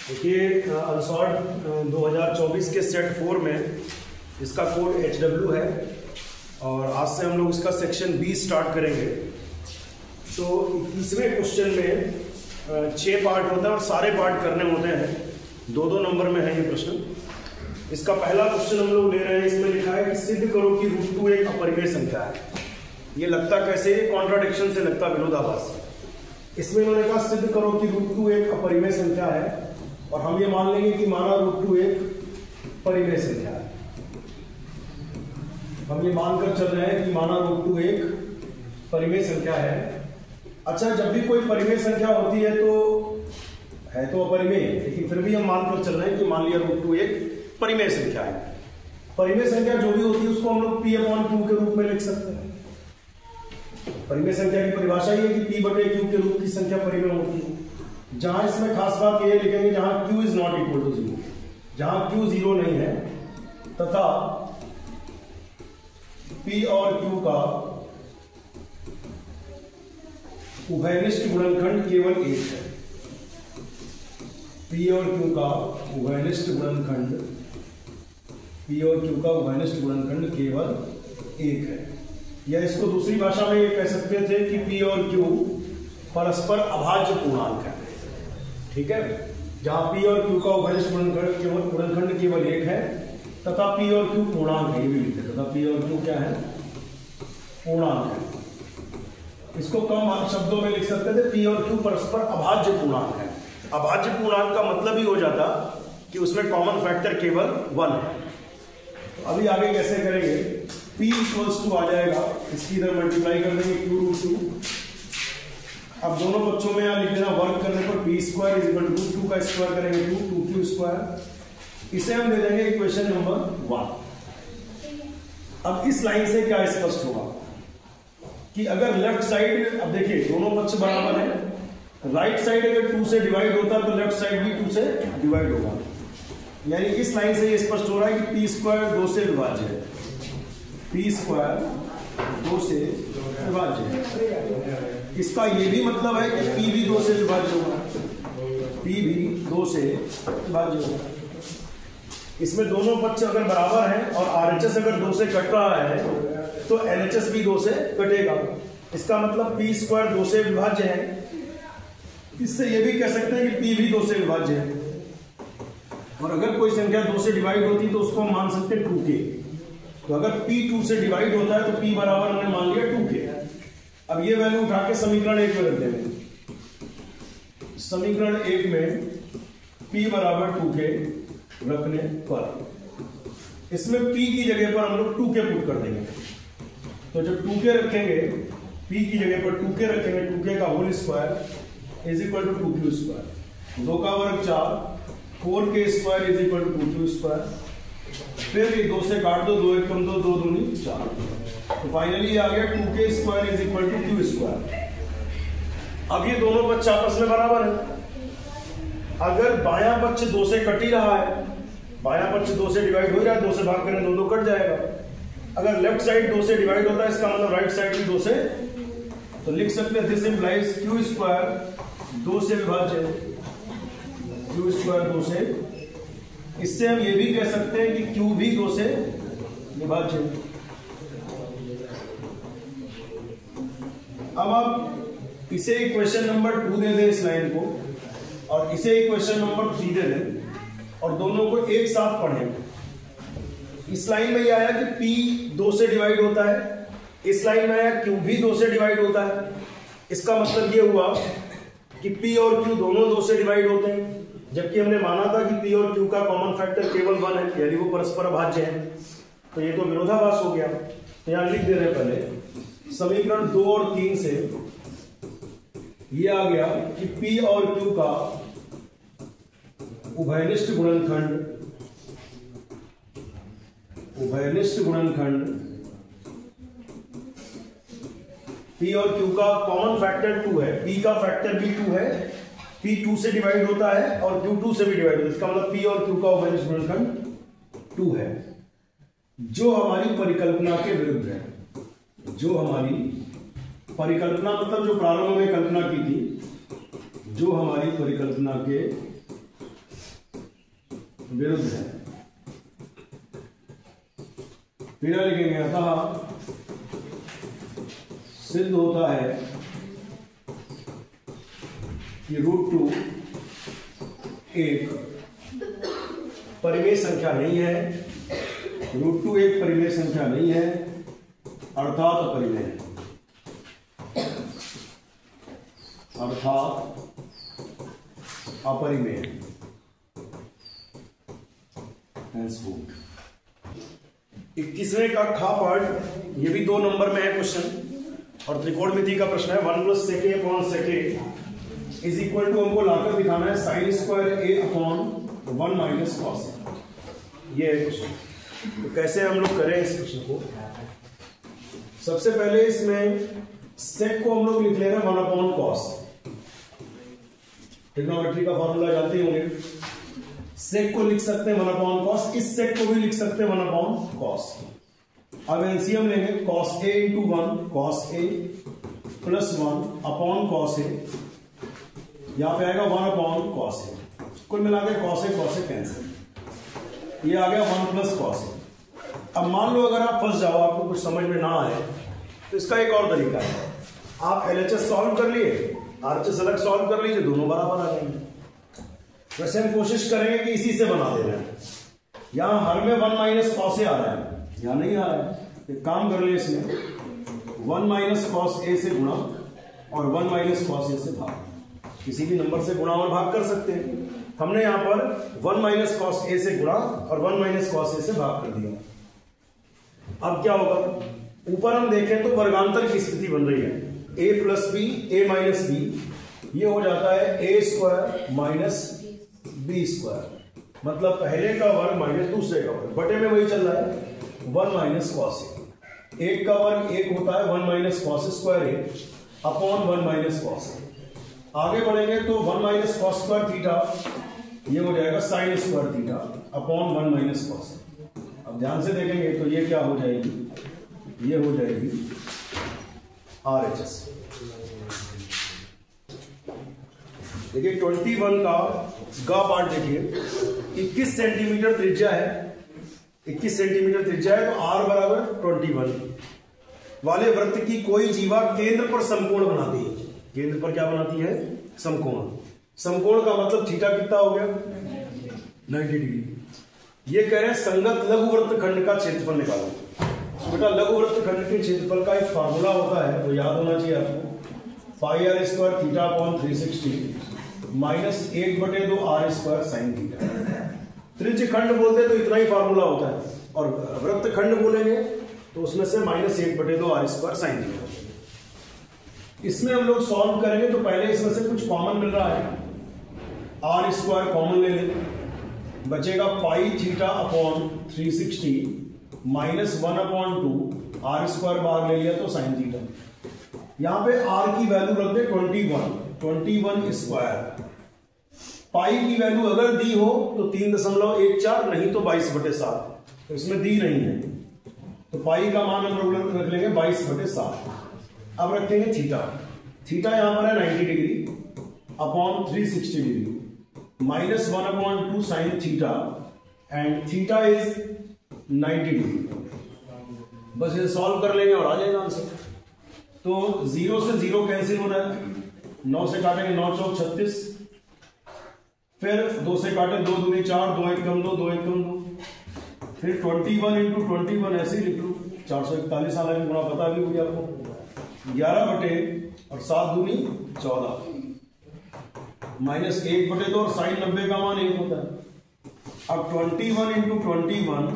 देखिए अनसॉल्व 2024 के सेट 4 में इसका कोड HW है और आज से हम लोग इसका सेक्शन 20 स्टार्ट करेंगे। तो 21वें क्वेश्चन में 6 पार्ट होता है और सारे पार्ट करने होते हैं। 2-2 नंबर में है ये प्रश्न। इसका पहला क्वेश्चन हम लोग ले रहे हैं। इसमें लिखा है कि सिद्ध करो कि √2 एक अपरिमेय संख्या है। ये लगता कैसे, कॉन्ट्राडिक्शन से लगता विरोधाभास। इसमें इन्होंने कहा सिद्ध करो कि √2 एक अपरिमेय संख्या है और हम ये मान लेंगे कि माना √2 एक परिमेय संख्या है। हम ये मानकर चल रहे हैं कि माना √2 एक परिमेय संख्या है। अच्छा, जब भी कोई परिमेय संख्या होती है तो अपरिमेय, लेकिन फिर भी हम मानकर चल रहे हैं कि मान लिया √2 एक परिमेय संख्या है। परिमेय संख्या जो भी होती है उसको हम लोग P/Q के रूप में लिख सकते हैं। परिमेय संख्या की परिभाषा ये है कि P/Q के रूप की संख्या परिमेय होती है। जहां इसमें खास बात ये लिखेंगे जहां Q is not equal to 0, जहां Q 0 नहीं है तथा P और Q का उभयनिष्ठ गुणनखंड केवल 1 है। P और Q का उभयनिष्ठ गुणनखंड केवल 1 है। या इसको दूसरी भाषा में ये कह सकते थे कि P और Q परस्पर अभाज्य पूर्णांक है। ठीक है, जहां P और Q का उभयनिष्ठ गुणनखंड केवल 1 है तथा P और Q पूर्णांक है। ये भी लिखते तथा P और Q क्या है, पूर्णांक है। इसको कम शब्दों में लिख सकते थे P और Q परस्पर अभाज्य पूर्णांक है। अभाज्य पूर्णांक का मतलब ही हो जाता कि उसमें कॉमन फैक्टर केवल 1 है। तो अभी आगे कैसे करेंगे, P = आ जाएगा, इसकी इधर मल्टीप्लाई कर देंगे Q√2। अब दोनों बच्चों में यहां लिख देना, वर्क करने पर P² = 2 का स्क्वायर करेंगे 2Q²। इसे हम दे देंगे इक्वेशन नंबर 1। अब इस लाइन से क्या स्पष्ट होगा कि अगर लेफ्ट साइड, अब देखिए दोनों पक्ष बराबर है, राइट साइड अगर 2 से डिवाइड होता है तो लेफ्ट साइड भी 2 से डिवाइड होगा। यानी इस लाइन से ये स्पष्ट हो रहा है कि P² 2 से विभाज्य है। P² 2 से विभाज्य है। इसका ये भी मतलब है कि P भी 2 से विभाज्य होगा। P भी 2 से विभाज्य होगा। इसमें दोनों पक्ष अगर बराबर हैं और RHS अगर 2 से कट रहा है तो LHS भी 2 से कटेगा। इसका मतलब P² 2 से विभाज्य है। इससे ये भी कह सकते हैं कि P भी 2 से विभाज्य है। और अगर कोई संख्या 2 से डिवाइड होती तो उसको हम मान सकते हैं 2K। तो अगर P 2 से डिवाइड होता है तो P बराबर हमने मान लिया 2K। अब ये वैल्यू उठा के समीकरण 1 में रख देंगे। समीकरण 1 में P बराबर 2K रखने पर इसमें P की जगह पर हम लोग 2K पुट कर देंगे। तो जब 2K रखेंगे, P की जगह पर 2K रखेंगे, 2K का whole square is equal to 2Q²। 2 का वर्ग 4, 4K² is equal to 2Q²। फिर ये 2 से काट दो, 2 1 कम 2, 2 दूनी 4। तो फाइनली आ गया 2K² is equal to Q²। अब ये दोनों पक्ष आपस में बराबर है। अगर बायां पक्ष 2 से कट ही रहा है, बायां पक्ष 2 से डिवाइड हो रहा है, 2 से भाग करें 2 कट जाएगा। अगर लेफ्ट साइड 2 से डिवाइड होता है इसका मतलब राइट साइड भी 2 से, तो लिख सकते हैं दिस इंप्लाइज Q² 2 से विभाज्य है। Q² 2 से। इससे हम ये भी कह सकते हैं कि Q भी 2 से विभाज्य है। अब आप इसे इक्वेशन नंबर 2 दे दें इस लाइन को, और इसे इक्वेशन नंबर 3 दे दें और दोनों को एक साथ पढ़ें। इस लाइन में यह आया कि P 2 से डिवाइड होता है, इस लाइन में आया Q भी 2 से डिवाइड होता है। इसका मतलब यह हुआ कि P और Q दोनों 2 से डिवाइड होते हैं, जबकि हमने माना था कि P और Q का कॉमन फैक्टर केवल 1 है, यानी वो परस्पर अभाज्य है। तो ये तो विरोधाभास हो गया। तो यहां लिख दे रहे पहले समीकरण 2 और 3 से ये आ गया कि P और Q का उभयनिष्ठ गुणनखंड P और Q का कॉमन फैक्टर 2 है। P का फैक्टर भी 2 है। P 2 से डिवाइड होता है और Q 2 से भी डिवाइड होता है। इसका मतलब P और Q का उभयनिष्ठ गुणनखंड 2 है, जो हमारी परिकल्पना के विरुद्ध है। जो हमारी परिकल्पना मतलब जो प्रारंभ में कल्पना की थी, जो हमारी परिकल्पना के विरुद्ध है। फिर लिखेंगे अतः सिद्ध होता है कि √2 एक परिमेय संख्या नहीं है, √2 एक परिमेय संख्या नहीं है, अर्थात अपरिमेय है, अर्थात अपरिमेय है। 21वें का खा पार्ट, ये भी 2 नंबर में है क्वेश्चन, और त्रिकोणमिति का प्रश्न है। 1 + sec a upon sec a is equal to, हमको लाकर दिखाना है sin square a upon 1 - cos a। ये है क्वेश्चन। तो कैसे हम लोग करें इस प्रश्न को? सबसे पहले इसमें sec को हम लोग लिख ले रहे हैं 1 अपॉन cos। ट्रिग्नोमेट्री का फॉर्मूला जानते होंगे। sec को लिख सकते हैं 1 अपॉन cos, इस sec को भी लिख सकते हैं 1 अपॉन cos। अब एलसीएम लेंगे, cos a × 1 cos a + 1 upon cos a, यहां पे आएगा 1 अपॉन cos a। कुल मिला के cos a कैंसिल, ये आ गया 1 + cos a। अब मान लो अगर आप फंस जाओ, आपको कुछ समझ में ना आए, तो इसका एक और तरीका है। आप LHS सॉल्व कर लिए, RHS अलग सॉल्व कर लीजिए, दोनों बराबर आ जाएंगे। वैसे हम कोशिश करेंगे कि इसी से बना दे रहे हैं। यहां हर में 1 - cos a आ रहा है, यहां नहीं आ रहा है। एक काम कर ले, इसमें 1 - cos a से गुणा और 1 - cos a से भाग, किसी भी नंबर से गुणा और भाग कर सकते हैं। हमने यहां पर 1 - cos a से गुणा और 1 - cos a से भाग कर दिया। अब क्या होगा? ऊपर हम देखें तो वर्गांतर की स्थिति बन रही है, a + b a - b, ये हो जाता है a² - b², मतलब पहले का वर्ग माइनस दूसरे का वर्ग, बटे में वही चल रहा है 1 - cos a। एक का वर्ग एक होता है 1 - cos² अपॉन 1 - cos a। आगे बढ़ेंगे तो 1 - cos²θ, ये हो जाएगा sin² अपॉन 1 - cos a। अब ध्यान से देखेंगे तो ये क्या हो जाएगी, ये हो जाएगी RHS। देखिए 21 का पार्ट देखिए, 21 सेंटीमीटर त्रिज्या है, 21 सेंटीमीटर त्रिज्या है, तो r = 21 वाले वृत्त की कोई जीवा केंद्र पर समकोण बनाती है। केंद्र पर क्या बनाती है? समकोण। समकोण का मतलब थीटा कितना हो गया? 90 डिग्री। ये कह रहे हैं संगत लघु वृत्त खंड का क्षेत्रफल निकालो। बेटा लघु वृत्त खंड के क्षेत्रफल का एक फार्मूला होता है, तो याद होना चाहिए आपको, πr² θ/360 -1/2 r² sin θ। त्रिज्य खंड बोलते तो इतना ही फार्मूला होता है, और वृत्त खंड बोलेंगे तो उसमें से -1/2 r² sin θ। इसमें हम लोग सॉल्व करेंगे तो पहले इसमें से कुछ कॉमन मिल रहा है, r² कॉमन ले लें, बचेगा πθ/360 -1/2 r² बाहर ले लिया तो sin θ। यहां पे r की वैल्यू रख दे 21² पाई की वैल्यू अगर दी हो तो 3.14, नहीं तो 22/7, तो इसमें दी नहीं है, तो पाई का मान हम लोग रख लेंगे 22/7। अब रखेंगे थीटा, थीटा यहां पर है 90 degree upon 360 degree, -1/2 sin theta, and theta is 90 degree. बस इसे सॉल्व कर लेंगे और आ जाएगा आंसर। तो 0 से 0 कैंसिल हो रहा है, 9 से काटेंगे 9 × 4 = 36, फिर 2 से काटे 2 दूनी 4, 2 1 कम 2, 2 1 कम 2, फिर 21 × 21 ऐसे ही लिख लो, 441 हालांकि गुणा पता भी हुई आपको, 11 और 7 दूनी 14, -1/2 और sin 90 का मान 1 होता है। अब 21 × 21,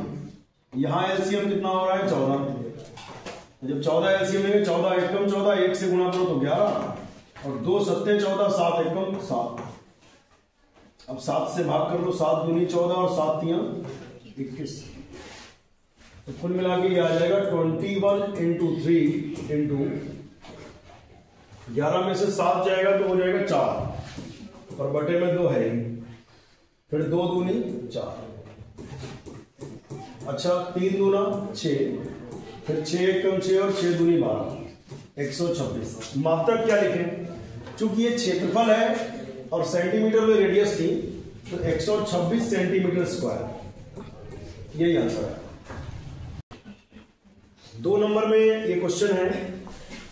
यहां एलसीएम कितना हो रहा है? 14। जब 14 एलसीएम लेंगे, 14 1 कम 14, 1 से गुणा करो तो 11, और 2 7 14, 7 1 कम 7। अब 7 से भाग कर लो, 7 दूनी 14 और 7 3 21, तो कुल मिला के ये आ जाएगा 21 × 3 × 11 में से 7 जाएगा तो हो जाएगा 4, और बटे में 2 है ही, फिर 2 दूनी 4, अच्छा 3 दूना 6, फिर 6 1 कम 6 और 6 दूनी 12, 126। मात्रक क्या लिखें? चूंकि ये क्षेत्रफल है और सेंटीमीटर में रेडियस थी, तो 126 सेंटीमीटर स्क्वायर, यही आंसर है। 2 नंबर में ये क्वेश्चन है,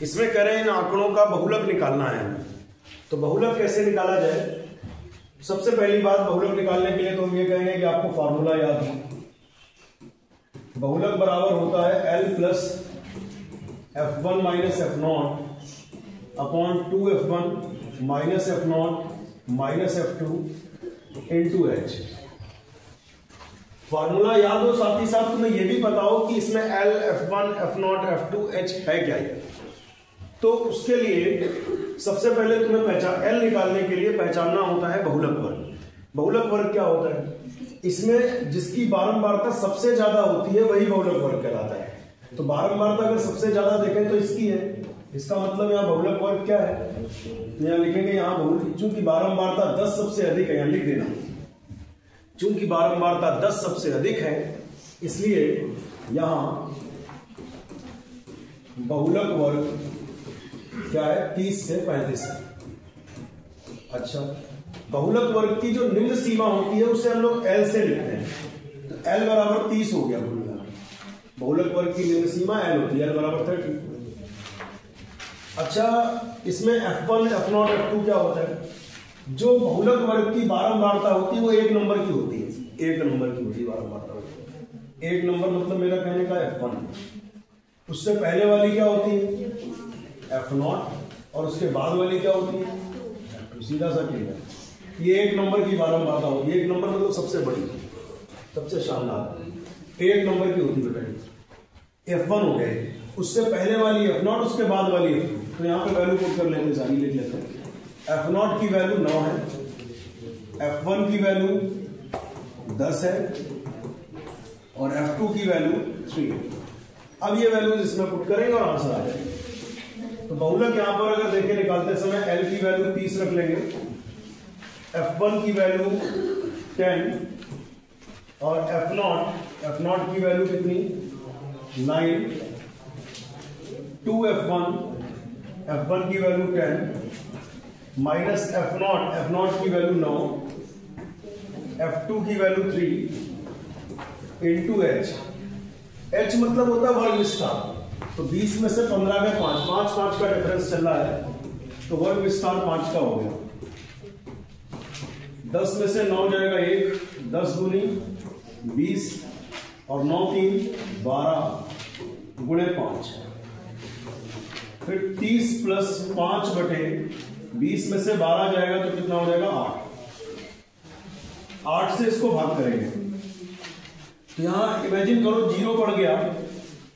इसमें कह रहे हैं इन आंकड़ों का बहुलक निकालना है। तो बहुलक कैसे निकाला जाए? सबसे पहली बात, बहुलक निकालने के लिए तो हम ये कहेंगे कि आपको फॉर्मूला याद है। बहुलक बराबर होता है L plus F1 minus F0 upon 2F1 minus F0 minus F2 into H। Formula याद हो, साथ ही साथ तुम्हें यह भी पता हो कि इसमें L, F1, F0, F2, H है क्या ये। तो उसके लिए सबसे पहले तुम्हें L निकालने के लिए पहचानना होता है बहुलक वर्ग। बहुलक वर्ग क्या होता है? इसमें जिसकी बारंबारता सबसे ज्यादा होती है वही बहुलक वर्ग कहलाता है। तो बारंबारता अगर सबसे ज्यादा देखें तो इसकी है, इसका मतलब यहाँ बहुलक वर्ग क्या है? तो यहाँ लिखेंगे, यहाँ बहुलक, चूंकि बारंबारता 10 सबसे अधिक है, यहाँ लिख देना, चूंकि बारंबारता 10 सबसे अधिक है इसलिए यहां बहुलक वर्ग क्या है? 30 से 35 है। अच्छा, बहुलक वर्ग की जो निम्न सीमा होती है उसे हम लोग L से लिखते हैं। तो L बराबर 30 हो गया। बहुलक वर्ग की निम्न सीमा L होती है, L बराबर 30। अच्छा, इसमें F1, F0, F2 क्या होता है? जो बहुलक वर्ग की बारंबारता होती है वो 1 नंबर की होती है, 1 नंबर की होती है बारंबारता। 1 नंबर मतलब मेरा कहने का F1। उससे पहले वाली क्या होती है? F0, और उसके बाद वाली क्या होती है? F2। सीधा सा क्लियर। ये 1 नंबर की बारंबारता होती है। 1 नंबर मतलब सबसे बड़ी, सबसे शानदार 1 नंबर की होती है बेटा। F1 हो गए, उससे पहले वाली F0, उसके बाद वाली F2। तो यहाँ पे वैल्यू पुट कर लेते हैं, सारी लिख लेते हैं। F0 की वैल्यू 9 है, F1 की वैल्यू 10 है और F2 की वैल्यू 3 है। अब ये वैल्यू इसमें पुट करेंगे और आंसर आ जाएगा। तो बहुलक यहां पर अगर देखें निकालते समय L की वैल्यू 30 रख लेंगे, F1 की वैल्यू 10 और F0 की वैल्यू कितनी? 9, 2F1 की वैल्यू 10 माइनस F0 की वैल्यू 9, F2 की वैल्यू 3 इंटू H मतलब होता है वर्ग विस्तार। तो 20 में से 15 में 5 का डिफरेंस चल रहा है, तो वर्ग विस्तार 5 का हो गया। 10 में से 9 जाएगा 1, 10 दूनी 20 और 9 3 12 गुणे 5, फिर 30 प्लस 5 बटे 20 में से 12 जाएगा तो कितना हो जाएगा? 8 से इसको भाग करेंगे। तो यहां इमेजिन करो, 0 बढ़ गया,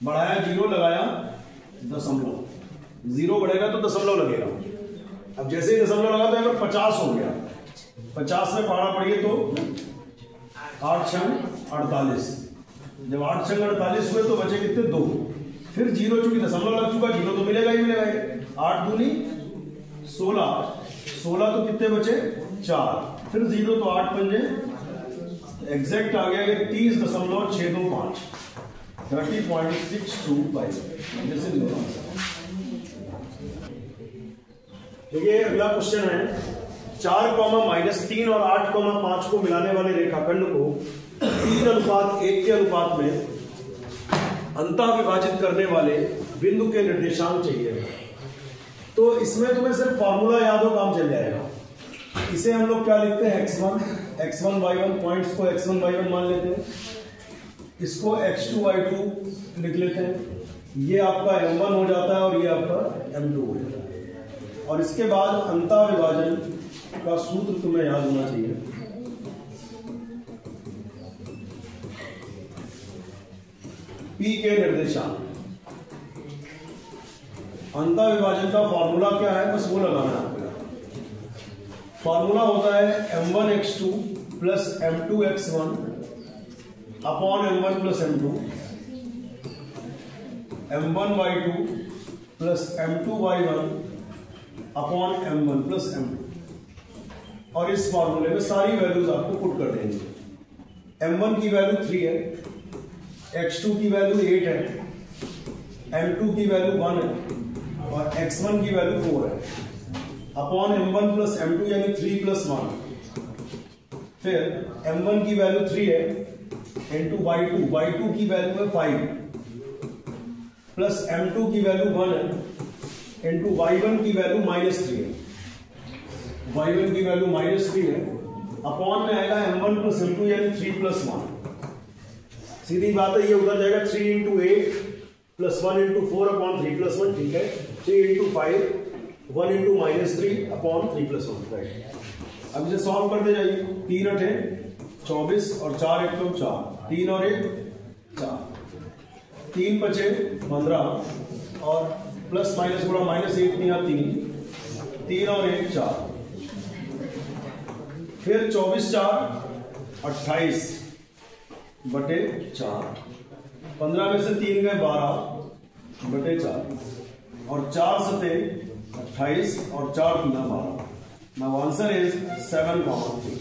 बढ़ाया 0 लगाया दशमलव, 0 बढ़ेगा तो दशमलव लगेगा। अब जैसे ही दशमलव लगा तो यहाँ 50 हो गया। 50 में पढ़ा पढ़िए तो 8 छंग 48, जब 8 छंग 48 हुए तो बचे कितने? 2। फिर 0 चूंकि दशमलव लग चुका, 0 तो मिलेगा ही मिलेगा। 8 दूनी 16 तो कितने बचे? 4, फिर 0 तो 8 पंजे एग्जैक्ट आ गया कि 30.625, 30.625। देखिए अगला क्वेश्चन है, 4, -3 और 8, 5 को मिलाने वाले रेखाखंड को 3:1 के अनुपात में अंतः विभाजित करने वाले बिंदु के निर्देशांक चाहिए। तो इसमें तुम्हें सिर्फ फॉर्मूला याद हो, काम चल जाएगा। इसे हम लोग क्या लिखते हैं? x1 y1, पॉइंट्स को x1 y1 मान लेते हैं, इसको x2 y2 लिख लेते हैं। ये आपका m1 हो जाता है और ये आपका m2 हो जाता है। और इसके बाद अंतः विभाजन का सूत्र तुम्हें याद होना चाहिए। P के निर्देशांक, अंतः विभाजन का फॉर्मूला क्या है, बस वो लगाना है आपको। फॉर्मूला होता है m1x2 plus m2x1 upon m1 plus m2, m1y2 plus m2y1 upon m1 plus m2। और इस फॉर्मूले में सारी वैल्यूज आपको पुट कर देंगे। m1 की वैल्यू 3 है, x2 की वैल्यू 8 है, m2 की वैल्यू 1 है और x1 की वैल्यू 4 है, अपॉन m1 प्लस m2 यानी 3 + 1। फिर m1 की वैल्यू 3 है इंटू y2 की वैल्यू है 5 प्लस m2 की वैल्यू 1 है इंटू y1 की वैल्यू -3 है, y1 की वैल्यू -3 है, अपॉन में आएगा m1 प्लस m2 यानी 3 प्लस 1। सीधी बात है, ये उधर जाएगा 3 into 8 plus 1 into 4 upon 3 plus 1, ठीक है। 3 into 5 1 into -3 upon 3 plus 1, right. अब इसे सॉल्व करते जाइए। 3 8 24 और 4 1 4, 3 और 1 4, 3 बचे 15 और प्लस माइनस गुणा -1 3 3 और 1 4, फिर 24 4 28 बटे 4, 15 में से 3 गए 12 बटे 4 और 4 सते 28 और 4 3 12। Now answer is 7,3।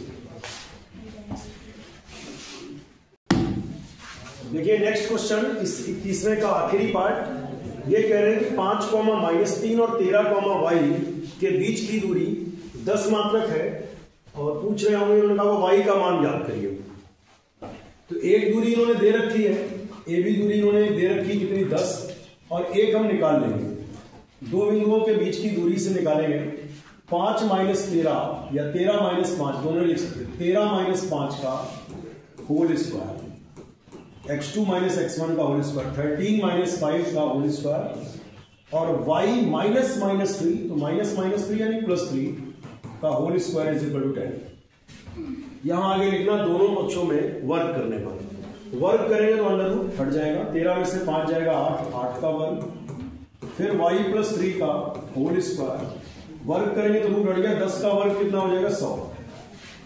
देखिए नेक्स्ट क्वेश्चन, इस 21वें का आखिरी पार्ट। ये कह रहे हैं कि 5, -3 और 13, y के बीच की दूरी 10 मात्रक है और पूछ रहे होंगे उन्होंने कहा y का मान ज्ञात करिए। तो एक दूरी इन्होंने दे रखी है, ए बी दूरी इन्होंने दे रखी कितनी 10, और एक हम निकाल लेंगे। दो बिंदुओं के बीच की दूरी से निकालेंगे 5 - 13 या 13 - 5 दोनों लिख सकते हैं। 13 - 5 का होल स्क्वायर, x2 - x1 का होल स्क्वायर, 13 - 5 का होल स्क्वायर, और y -3 तो -3 यानी +3 का whole square is equal to 10। यहां आगे लिखना दोनों पक्षों में वर्ग करने पर, वर्ग करेंगे तो अंडर रूट हट जाएगा, 13 में से 5 जाएगा 8 का वर्ग, फिर y +3 का होल स्क्वायर, वर्ग करेंगे तो रूट हट गया, 10 का वर्ग कितना हो जाएगा 100,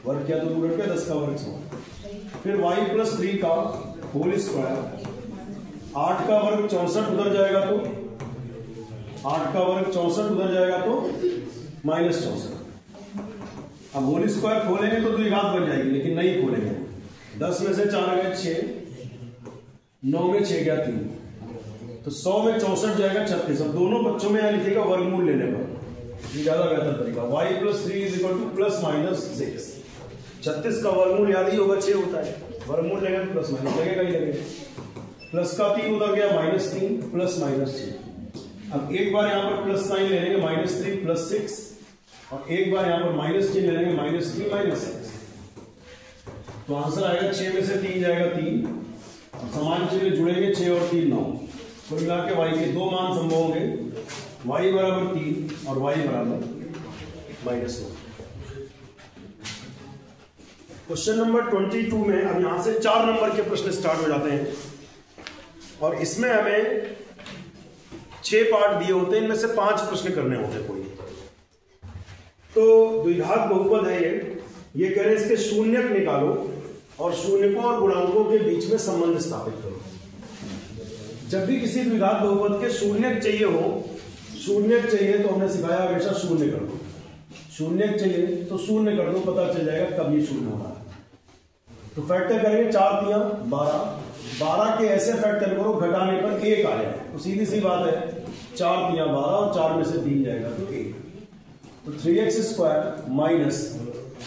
वर्ग किया तो रूट हट गया 10 का वर्ग 100, फिर y +3 का होल स्क्वायर, 8 का वर्ग 64 उधर जाएगा तो 8 का वर्ग 64 उधर जाएगा तो -64। अब होल स्क्वायर खोलेंगे तो द्विघात बन जाएगी, लेकिन नहीं खोलेंगे। 10 में से 4 गए 6, 9 में 6 गया 3, तो 100 में 64 जाएगा 36। अब दोनों पक्षों में यहां लिखेगा वर्गमूल लेने पर, ज्यादा बेहतर तरीका। y +3 = ±6। 36 का वर्गमूल याद ही होगा 6 होता है, वर्गमूल लेंगे तो प्लस माइनस लगेगा ही लगेगा। प्लस का 3 उधर गया -3 प्लस -6। अब एक बार यहां पर प्लस साइन ले लेंगे -3 + 6, और एक बार यहां पर माइनस चिन्ह ले लेंगे -3 - 6। तो आंसर आएगा 6 में से 3 जाएगा 3, और समान चिन्ह जुड़ेंगे 6 और 3 9। तो मिला के y के दो मान संभव होंगे, y = 3 और y = -9। क्वेश्चन नंबर 22 में अब यहां से 4 नंबर के प्रश्न स्टार्ट हो जाते हैं, और इसमें हमें 6 पार्ट दिए होते हैं, इनमें से 5 प्रश्न करने होते हैं कोई। तो द्विघात बहुपद है ये कह रहे हैं इसके शून्यक निकालो और शून्यकों और गुणांकों के बीच में संबंध स्थापित करो। जब भी किसी द्विघात बहुपद के शून्यक चाहिए हो, शून्यक चाहिए तो हमने सिखाया हमेशा शून्य कर दो, शून्यक चाहिए तो शून्य कर दो, पता चल जाएगा कब ये शून्य हो रहा है। तो फैक्टर करेंगे 4 × 3 = 12, 12 के ऐसे फैक्टर करो घटाने पर 1 आ जाए, तो सीधी सी बात है 4 × 3 = 12 और 4 में से 3 जाएगा तो 1। तो 3x² माइनस,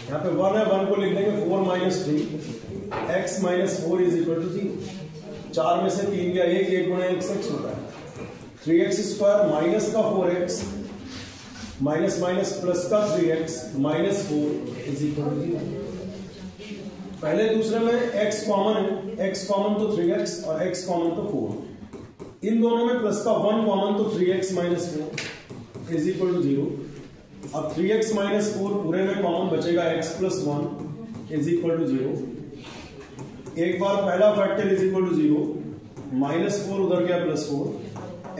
यहाँ पे 1 है, 1 को लिख देंगे 4 - 3 x - 4 = 0। 4 में से 3 गया 1, 1 × x होता है। 3x² माइनस का 4x माइनस माइनस प्लस का 3x -4 = 0। पहले दूसरे में x कॉमन है, x कॉमन तो 3x और x कॉमन तो 4। इन दोनों में प्लस का 1 कॉमन तो 3x - 4 = 0। अब 3x - 4 पूरे में कॉमन बचेगा, x + 1 = 0। एक बार पहला फैक्टर = 0, -4 उधर गया +4,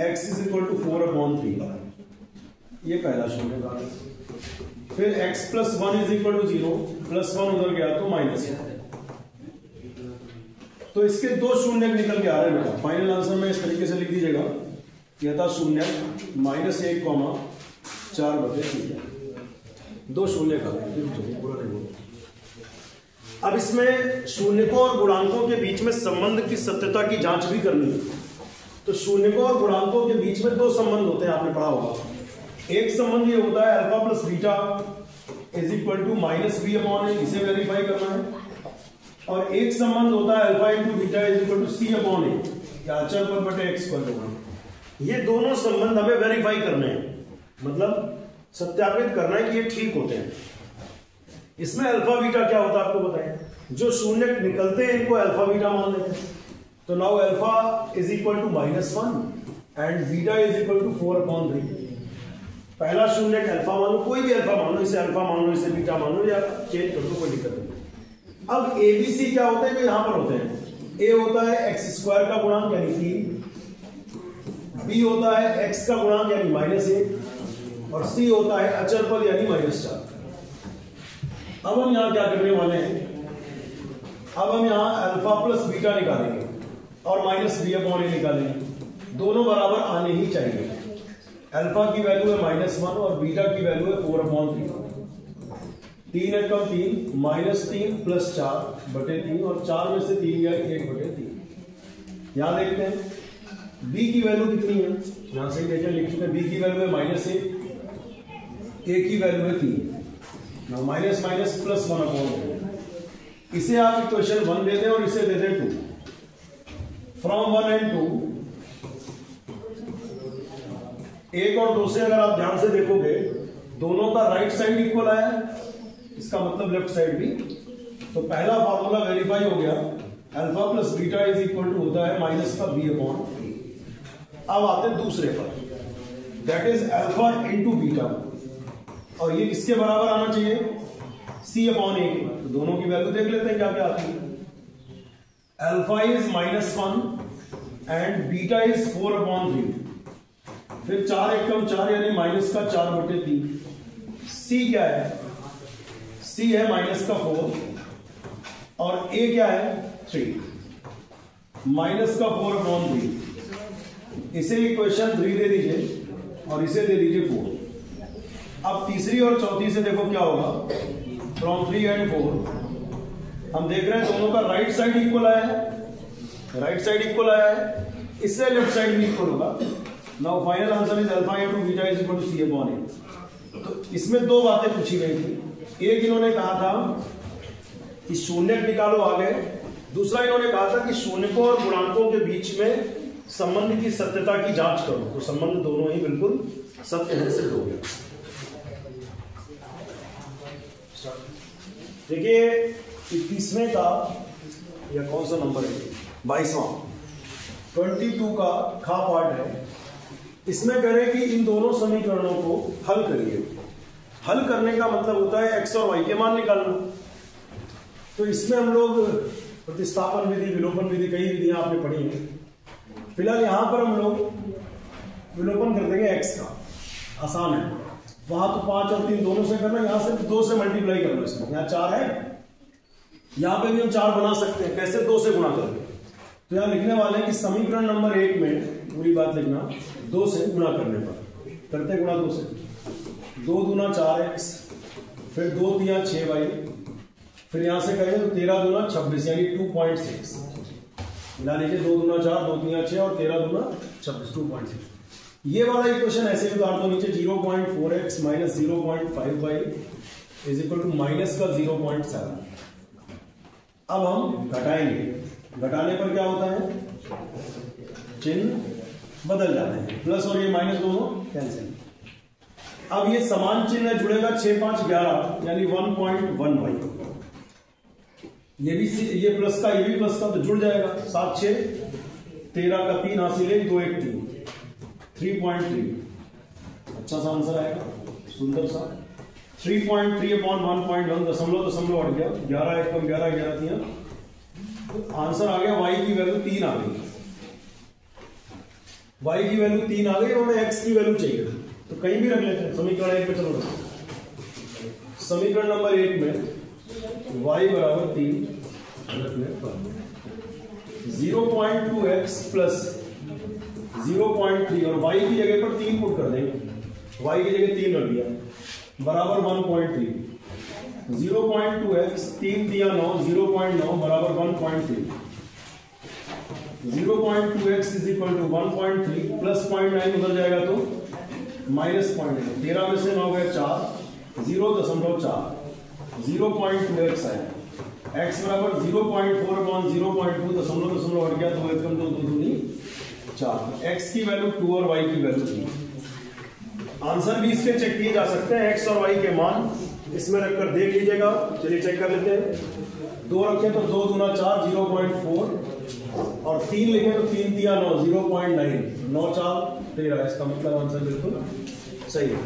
x = 4/3, ये पहला शून्य का। फिर x + 1 = 0, +1 उधर गया तो -1। तो इसके दो शून्यक निकल के आ रहे हैं बेटा। फाइनल आंसर में इस तरीके से लिख दीजिएगा, यथा शून्यक -1, 4/3, दो शून्य का पूरा नहीं। अब इसमें शून्यकों और गुणांकों के बीच में संबंध की सत्यता की जांच भी करनी है। तो शून्यकों और गुणांकों के बीच में दो संबंध होते हैं, आपने पढ़ा होगा। एक संबंध ये होता है α + β is equal to minus b upon a, इसे वेरीफाई करना है। और एक संबंध होता है alpha into beta is equal to c upon a, या अचर पर बटे एक्स स्क्वायर होगा। ये दोनों संबंध हमें वेरीफाई करने हैं, मतलब सत्यापित करना है कि ये ठीक होते हैं। इसमें अल्फा बीटा क्या होता है आपको बताएं, जो शून्य निकलते हैं इनको अल्फा बीटा मान लेते हैं। तो now alpha is equal to -1 and beta is equal to 4/3। पहला शून्य अल्फा मान लो, कोई भी अल्फा मान लो, इसे अल्फा मान लो, इसे बीटा मान लो, या चेंज कर लो, कोई दिक्कत नहीं। अब एबीसी क्या होते हैं, जो यहां पर होते हैं, ए होता है x² का गुणांक यानी 3, बी होता है x का गुणांक यानी -1, और सी होता है अचर पद यानी -4। अब हम यहां क्या करने वाले हैं, अब हम यहां अल्फा प्लस बीटा निकालेंगे और माइनस बी अपॉन ए निकालेंगे। दोनों बराबर आने ही चाहिए। अल्फा की वैल्यू है -1 और बीटा की वैल्यू है 4/3। 3 एक कम 3, -3 + 4/3, और 4 में से 3 गया 1/3। यहां देखते हैं b की वैल्यू कितनी है, यहां से देखें लिख चुके हैं। b की वैल्यू है -1, a की वैल्यू है 3। Now minus minus plus 1/3। इसे आप इक्वेशन 1 दे दें और इसे दे दें 2। फ्रॉम 1 एंड 2, 1 और 2 से अगर आप ध्यान से देखोगे दोनों का राइट साइड इक्वल आया है, इसका मतलब लेफ्ट साइड भी। तो पहला फार्मूला वेरीफाई हो गया, alpha plus beta is equal to होता है माइनस का b/a। अब आते हैं दूसरे पर, that is alpha into beta, और ये किसके बराबर आना चाहिए, c/a के। तो दोनों की वैल्यू देख लेते हैं क्या क्या आती है। Alpha is -1 and beta is 4/3। फिर 4 एक कम 4 यानी माइनस का 4/3। सी क्या है, सी है -4 और ए क्या है 3, -4/3। इसे इक्वेशन 3 दे दीजिए और इसे दे दीजिए 4। अब तीसरी और चौथी से देखो क्या होगा, फ्रॉम 3 एंड 4 हम देख रहे हैं दोनों का राइट साइड इक्वल आया है, राइट साइड इक्वल आया है, इससे लेफ्ट साइड भी इक्वल होगा। Now final answer is alpha into beta is equal to c/a। तो इसमें दो बातें पूछी गई थी, एक इन्होंने कहा था कि शून्य निकालो आगे, दूसरा इन्होंने कहा था कि शून्यकों और गुणांकों के बीच में संबंध की सत्यता की जांच करो। तो संबंध दोनों ही बिल्कुल सत्य है, सिद्ध हो गया। देखिए 21वें का या कौन सा नंबर है, 22वां 22 का खा पार्ट है। इसमें करें कि इन दोनों समीकरणों को हल करिए। हल करने का मतलब होता है x और y के मान निकालना। तो इसमें हम लोग प्रतिस्थापन विधि, विलोपन विधि, कई विधियां आपने पढ़ी हैं। फिलहाल यहां पर हम लोग विलोपन कर देंगे x का, आसान है। वहां तो 5 और 3 दोनों से करना, यहां से 2 से मल्टीप्लाई कर लो। इसमें यहां 4 है, यहां पे भी हम 4 बना सकते हैं। कैसे, 2 से गुणा करके। तो यहां लिखने वाले हैं कि समीकरण नंबर 1 में पूरी बात लिखना 2 से गुणा करने पर। करते गुणा 2 से, 2 दूना 4x, फिर 2 तिया 6y, फिर यहां से करेंगे तो 13 दूना 26 यानी 2.6। मिला लीजिए, 2 दूना 4, 2 तिया 6 और 13 दूना 26, 2.6। ये वाला इक्वेशन ऐसे ही उतार दो नीचे, 0.4x minus 0.5y is equal to minus का 0.7। अब हम घटाएंगे, घटाने पर क्या होता है, चिन्ह बदल जाते हैं, प्लस और ये माइनस दोनों कैंसिल। अब ये समान चिन्ह जुड़ेगा 6 5 11 यानी 1.1y। ये भी, ये प्लस का ये भी प्लस का, तो जुड़ जाएगा। 7 6 13 का 3 हासिल है, 2 1 3, 3.3। अच्छा सा आंसर आएगा, सुंदर सा। 3.3/1.1 दशमलव हट गया, 11 1 कम 11 11 3, तो आंसर आ गया। y की वैल्यू 3 आ गई, y की वैल्यू 3 आ गई। और x की वैल्यू चाहिए, तो कहीं भी रख लेते हैं। समीकरण 1 में चलो, समीकरण नंबर 1 में y बराबर 3 रखने पर 0.2x प्लस 0.3 और y की जगह पर 3 पुट कर देंगे, y की जगह 3 रख दिया, बराबर 1.3। 0.2x 3 दिया 9, 0.9 बराबर 1.3। 0.2x is equal to 1.3 plus 0.9 उधर जाएगा तो -0.9। 13 में से 9 गए 4, 0.4 0.2x आया, x बराबर 0.4/0.2 दशमलव हट गया तो एकदम 2 दूनी 4। x की वैल्यू 2 और y की वैल्यू 3। आंसर भी इसके चेक किए जा सकते हैं, x और y के मान इसमें रखकर देख लीजिएगा। चलिए चेक कर लेते हैं। 2 रखें तो 2 दूना 4 0.4 और 3 लिखें तो 3 3 9 0.9 9 4 13। इसका मतलब आंसर बिल्कुल सही है।